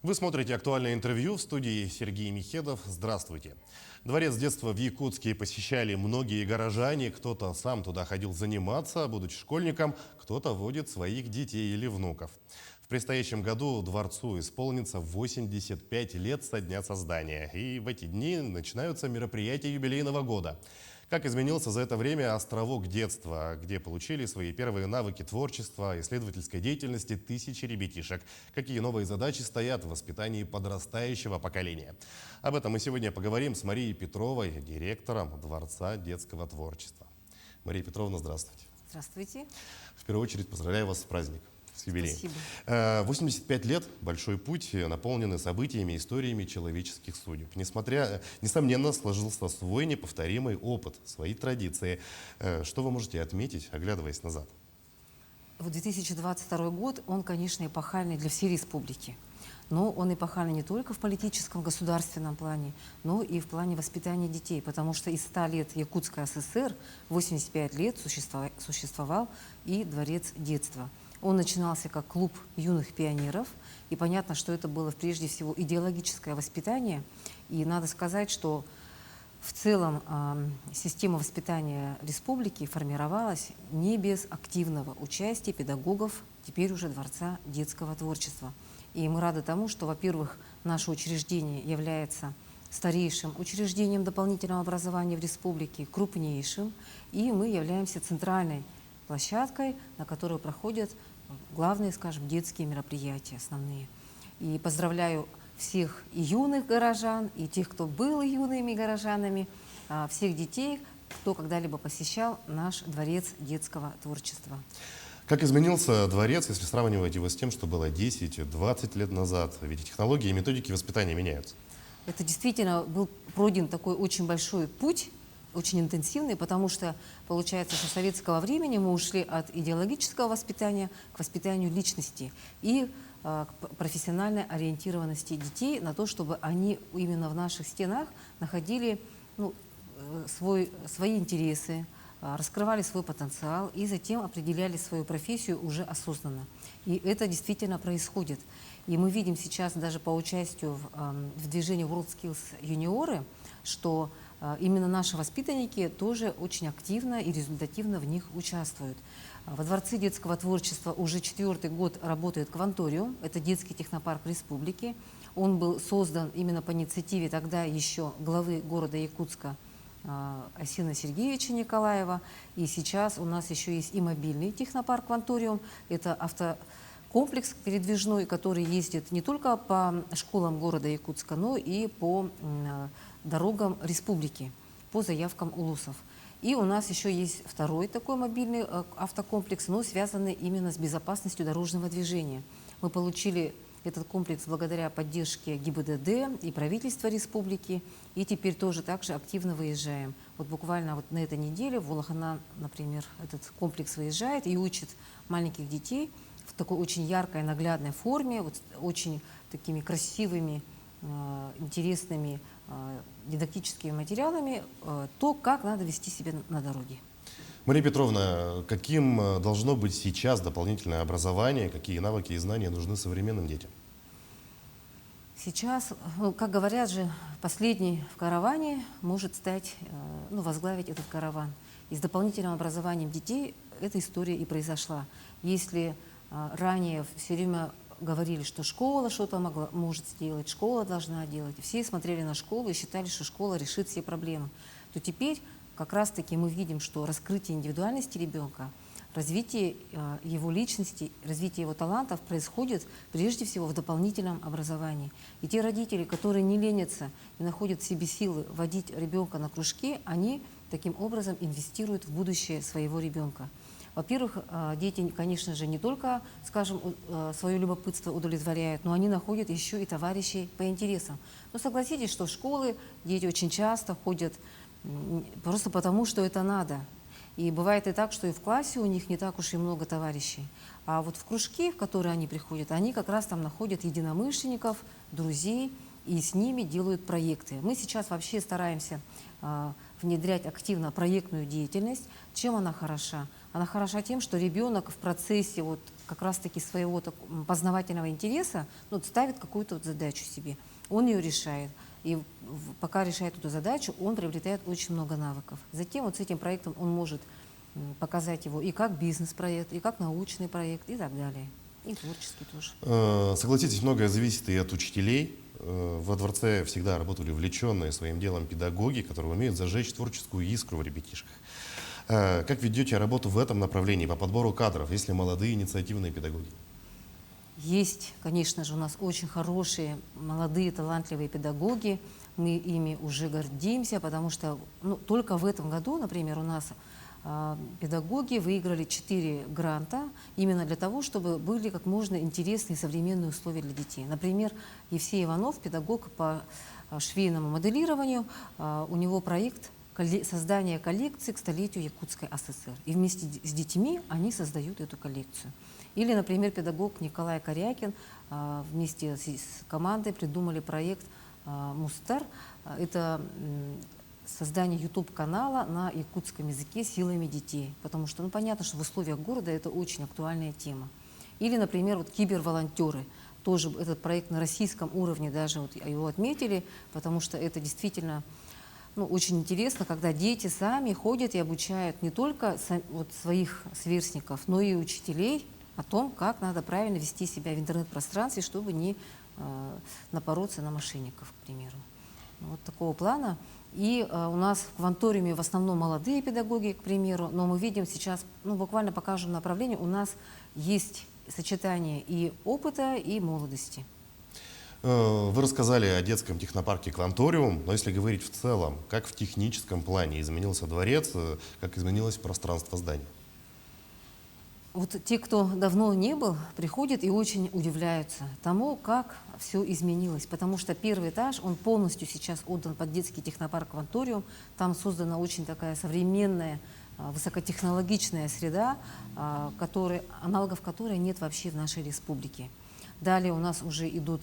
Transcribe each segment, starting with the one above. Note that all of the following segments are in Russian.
Вы смотрите «Актуальное интервью», в студии Сергей Михедов. Здравствуйте. Дворец детства в Якутске посещали многие горожане. Кто-то сам туда ходил заниматься, будучи школьником, кто-то водит своих детей или внуков. В предстоящем году дворцу исполнится 85 лет со дня создания. И в эти дни начинаются мероприятия юбилейного года. Как изменился за это время островок детства, где получили свои первые навыки творчества, исследовательской деятельности тысячи ребятишек? Какие новые задачи стоят в воспитании подрастающего поколения? Об этом мы сегодня поговорим с Марией Петровой, директором Дворца детского творчества. Мария Петровна, здравствуйте. Здравствуйте. В первую очередь поздравляю вас с праздником. С юбилеем. Спасибо. 85 лет – большой путь, наполненный событиями, историями человеческих судеб. Несомненно, сложился свой неповторимый опыт, свои традиции. Что вы можете отметить, оглядываясь назад? В 2022 год, он, конечно, эпохальный для всей республики. Но он эпохальный не только в политическом, государственном плане, но и в плане воспитания детей. Потому что из 100 лет Якутской ССР 85 лет существовал и Дворец детства. Он начинался как клуб юных пионеров, и понятно, что это было прежде всего идеологическое воспитание. И надо сказать, что в целом система воспитания республики формировалась не без активного участия педагогов, теперь уже Дворца детского творчества. И мы рады тому, что, во-первых, наше учреждение является старейшим учреждением дополнительного образования в республике, крупнейшим, и мы являемся центральной площадкой, на которой проходят главные, скажем, детские мероприятия основные. И поздравляю всех и юных горожан, и тех, кто был юными горожанами, всех детей, кто когда-либо посещал наш Дворец детского творчества. Как изменился дворец, если сравнивать его с тем, что было 10-20 лет назад? Ведь технологии и методики воспитания меняются. Это действительно был пройден такой очень большой путь, очень интенсивный, потому что получается, что с советского времени мы ушли от идеологического воспитания к воспитанию личности и к профессиональной ориентированности детей на то, чтобы они именно в наших стенах находили свои интересы, раскрывали свой потенциал и затем определяли свою профессию уже осознанно. И это действительно происходит. И мы видим сейчас даже по участию в движении WorldSkills юниоры, что именно наши воспитанники тоже очень активно и результативно в них участвуют. Во Дворце детского творчества уже 4-й год работает Кванториум, это детский технопарк республики. Он был создан именно по инициативе тогда еще главы города Якутска Асина Сергеевича Николаева. И сейчас у нас еще есть и мобильный технопарк Кванториум, это автокомплекс передвижной, который ездит не только по школам города Якутска, но и по дорогам республики, по заявкам улусов. И у нас еще есть второй такой мобильный автокомплекс, но связанный именно с безопасностью дорожного движения. Мы получили этот комплекс благодаря поддержке ГИБДД и правительства республики, и теперь тоже также активно выезжаем. Вот буквально вот на этой неделе в Волохана, например, этот комплекс выезжает и учит маленьких детей в такой очень яркой, наглядной форме, вот очень такими красивыми, интересными дидактическими материалами, то, как надо вести себя на дороге. Мария Петровна, каким должно быть сейчас дополнительное образование, какие навыки и знания нужны современным детям? Сейчас, как говорят же, последний в караване может стать, возглавить этот караван. И с дополнительным образованием детей эта история и произошла. Если ранее все время говорили, что школа что-то может сделать, школа должна делать, все смотрели на школу и считали, что школа решит все проблемы, то теперь как раз-таки мы видим, что раскрытие индивидуальности ребенка, развитие его личности, развитие его талантов происходит прежде всего в дополнительном образовании. И те родители, которые не ленятся и находят в себе силы водить ребенка на кружки, они таким образом инвестируют в будущее своего ребенка. Во-первых, дети, конечно же, не только, скажем, свое любопытство удовлетворяют, но они находят еще и товарищей по интересам. Но согласитесь, что в школы дети очень часто ходят просто потому, что это надо. И бывает и так, что и в классе у них не так уж и много товарищей. А вот в кружки, в которые они приходят, они как раз там находят единомышленников, друзей, и с ними делают проекты. Мы сейчас вообще стараемся внедрять активно проектную деятельность. Чем она хороша? Она хороша тем, что ребенок в процессе вот как раз-таки своего познавательного интереса ставит какую-то вот задачу себе. Он ее решает. И пока решает эту задачу, он приобретает очень много навыков. Затем вот с этим проектом он может показать его и как бизнес-проект, и как научный проект, и так далее. И творческий тоже. Согласитесь, многое зависит и от учителей. Во дворце всегда работали увлеченные своим делом педагоги, которые умеют зажечь творческую искру в ребятишках. Как ведете работу в этом направлении по подбору кадров, если молодые инициативные педагоги? Есть, конечно же, у нас очень хорошие, молодые, талантливые педагоги. Мы ими уже гордимся, потому что только в этом году, например, у нас педагоги выиграли 4 гранта именно для того, чтобы были как можно интересные современные условия для детей. Например, Евсей Иванов, педагог по швейному моделированию, у него проект создания коллекции к столетию Якутской ССР. И вместе с детьми они создают эту коллекцию. Или, например, педагог Николай Корякин вместе с командой придумали проект «Мустар». Это создание YouTube-канала на якутском языке силами детей. Потому что, понятно, что в условиях города это очень актуальная тема. Или, например, вот киберволонтеры. Тоже этот проект на российском уровне даже вот его отметили, потому что это действительно очень интересно, когда дети сами ходят и обучают не только своих сверстников, но и учителей о том, как надо правильно вести себя в интернет-пространстве, чтобы не напороться на мошенников, к примеру. Вот такого плана. И у нас в кванториуме в основном молодые педагоги, к примеру, но мы видим сейчас, буквально покажем направление, у нас есть сочетание и опыта, и молодости. Вы рассказали о детском технопарке «Кванториум», но если говорить в целом, как в техническом плане изменился дворец, как изменилось пространство здания? Вот те, кто давно не был, приходят и очень удивляются тому, как все изменилось. Потому что первый этаж, он полностью сейчас отдан под детский технопарк «Кванториум». Там создана очень такая современная, высокотехнологичная среда, аналогов которой нет вообще в нашей республике. Далее у нас уже идут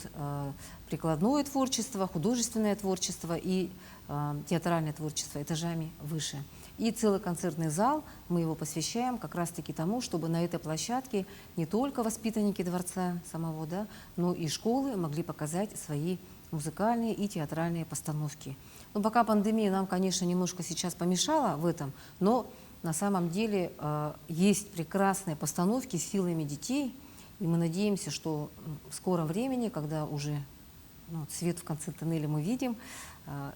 прикладное творчество, художественное творчество и театральное творчество этажами выше. И целый концертный зал, мы его посвящаем как раз-таки тому, чтобы на этой площадке не только воспитанники дворца самого, но и школы могли показать свои музыкальные и театральные постановки. Пока пандемия нам, конечно, немножко сейчас помешала в этом, но на самом деле есть прекрасные постановки с силами детей, и мы надеемся, что в скором времени, когда уже свет в конце тоннеля мы видим,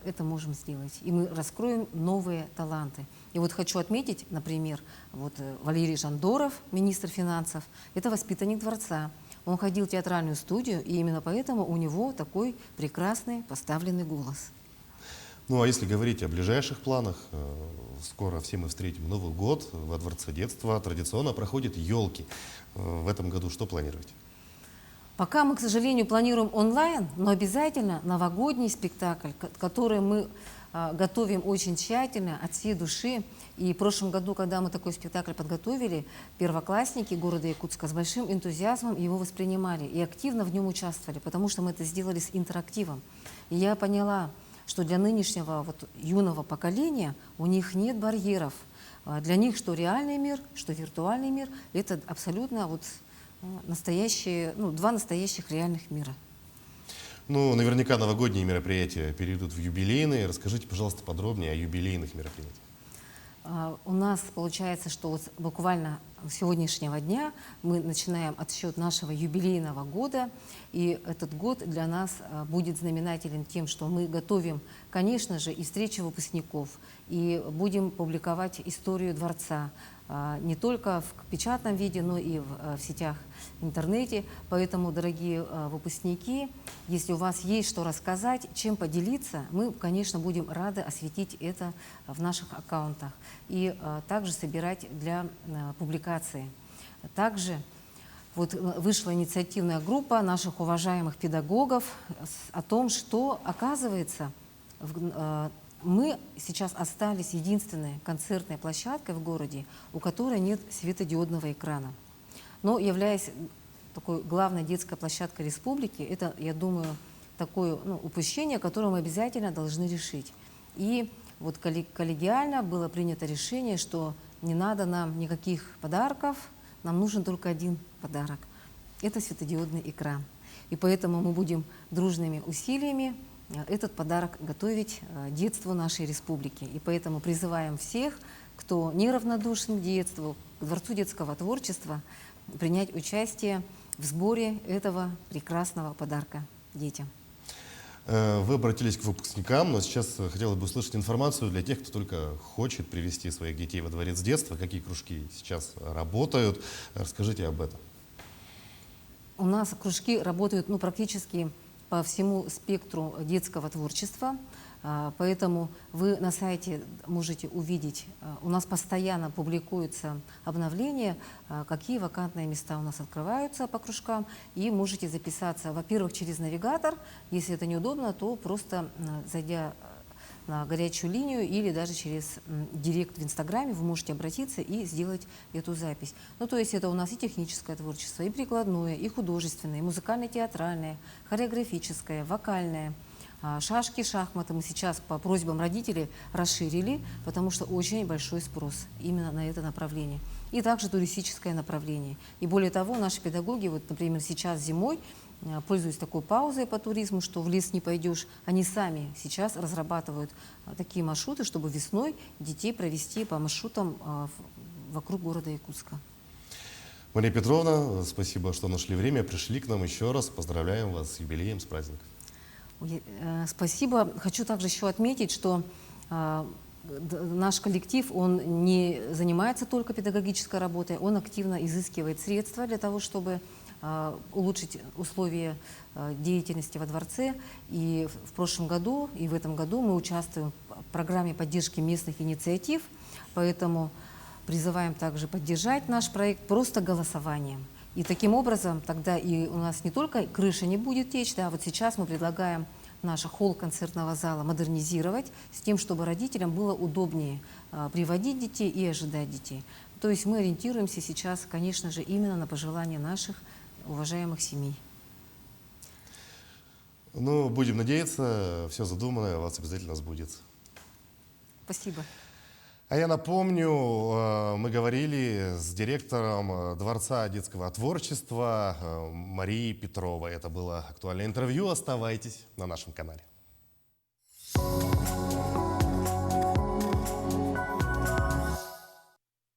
это можем сделать. И мы раскроем новые таланты. И вот хочу отметить, например, Валерий Жандоров, министр финансов, это воспитанник дворца. Он ходил в театральную студию, и именно поэтому у него такой прекрасный поставленный голос. А если говорить о ближайших планах, скоро все мы встретим Новый год во Дворце детства. Традиционно проходят елки. В этом году что планируете? Пока мы, к сожалению, планируем онлайн, но обязательно новогодний спектакль, который мы готовим очень тщательно, от всей души. И в прошлом году, когда мы такой спектакль подготовили, первоклассники города Якутска с большим энтузиазмом его воспринимали и активно в нем участвовали, потому что мы это сделали с интерактивом. И я поняла, что для нынешнего юного поколения у них нет барьеров. Для них что реальный мир, что виртуальный мир – это абсолютно настоящие, два настоящих реальных мира. Наверняка новогодние мероприятия перейдут в юбилейные. Расскажите, пожалуйста, подробнее о юбилейных мероприятиях. У нас получается, что буквально с сегодняшнего дня мы начинаем отсчет нашего юбилейного года. И этот год для нас будет знаменателен тем, что мы готовим, конечно же, и встречи выпускников, и будем публиковать историю дворца, не только в печатном виде, но и в сетях интернете. Поэтому, дорогие выпускники, если у вас есть что рассказать, чем поделиться, мы, конечно, будем рады осветить это в наших аккаунтах и также собирать для публикации. Также вышла инициативная группа наших уважаемых педагогов о том, что, оказывается, мы сейчас остались единственной концертной площадкой в городе, у которой нет светодиодного экрана. Но являясь такой главной детской площадкой республики, это, я думаю, такое упущение, которое мы обязательно должны решить. И вот коллегиально было принято решение, что не надо нам никаких подарков, нам нужен только один подарок. Это светодиодный экран. И поэтому мы будем дружными усилиями этот подарок готовить детству нашей республики. И поэтому призываем всех, кто неравнодушен к детству, к Дворцу детского творчества, принять участие в сборе этого прекрасного подарка детям. Вы обратились к выпускникам, но сейчас хотелось бы услышать информацию для тех, кто только хочет привести своих детей во Дворец детства. Какие кружки сейчас работают? Расскажите об этом. У нас кружки работают практически по всему спектру детского творчества, поэтому вы на сайте можете увидеть, у нас постоянно публикуются обновления, какие вакантные места у нас открываются по кружкам, и можете записаться, во-первых, через навигатор, если это неудобно, то просто зайдя на горячую линию или даже через директ в Инстаграме вы можете обратиться и сделать эту запись. То есть это у нас и техническое творчество, и прикладное, и художественное, и музыкально-театральное, хореографическое, вокальное. Шашки, шахматы мы сейчас по просьбам родителей расширили, потому что очень большой спрос именно на это направление. И также туристическое направление. И более того, наши педагоги, вот, например, сейчас зимой, пользуясь такой паузой по туризму, что в лес не пойдешь, они сами сейчас разрабатывают такие маршруты, чтобы весной детей провести по маршрутам вокруг города Якутска. Мария Петровна, спасибо, что нашли время, пришли к нам еще раз. Поздравляем вас с юбилеем, с праздником. Спасибо. Хочу также еще отметить, что наш коллектив, он не занимается только педагогической работой, он активно изыскивает средства для того, чтобы улучшить условия деятельности во дворце. И в прошлом году, и в этом году мы участвуем в программе поддержки местных инициатив, поэтому призываем также поддержать наш проект просто голосованием. И таким образом тогда и у нас не только крыша не будет течь, да, вот сейчас мы предлагаем наш холл концертного зала модернизировать с тем, чтобы родителям было удобнее приводить детей и ожидать детей. То есть мы ориентируемся сейчас, конечно же, именно на пожелания наших уважаемых семей. Будем надеяться, все задуманное у вас обязательно сбудется. Спасибо. А я напомню, мы говорили с директором Дворца детского творчества Марией Петровой. Это было актуальное интервью. Оставайтесь на нашем канале.